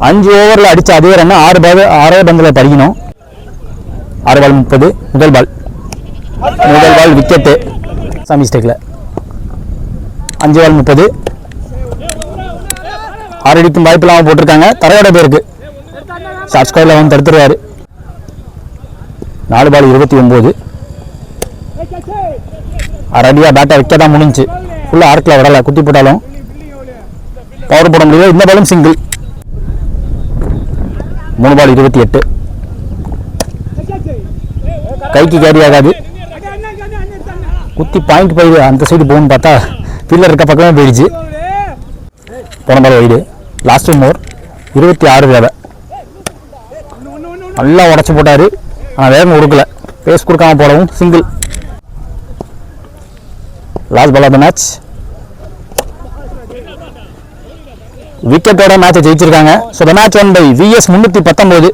5 ஓவரில் அடித்த அதே ரன் 6 பந்தில் படிக்கணும். 6 பால் 30. முதல் பால் விக்கெட்டு மிஸ்டேக்கில். 5 பால் 30. 6 அடிக்கும் வாய்ப்பு இல்லாமல் போட்டிருக்காங்க. தரையோட பேருக்கு ஷார்ட் ஸ்கோரில் வந்து தடுத்துருவாரு. 4 பால் 29. 6 அடியாக பேட்டை வைக்க தான் முடிஞ்சு. ஃபுல்லாக ஆர்க்கில் விடலை. குத்தி போட்டாலும் பவர் போட முடியல. இந்த பாலும் சிங்கிள். 3 பால் 28. கைக்கு கேரி ஆகாது. குத்தி பாயிண்ட் போயிடு. அந்த சைடு போகணும்னு பார்த்தா ஃபீல்டர் இருக்க பக்கமே போயிடுச்சு. போன பால் வைடு. லாஸ்ட் ஓவர் 26 தேவை. நல்லா உடச்சி போட்டார். ஆனால் வேகம் கொடுக்கல. பேஸ் கொடுக்காம போடவும் single. Last ball of the match. விக்கெட்டோட மேட்சை ஜெயிச்சிருக்காங்க. So the match won by VS 319.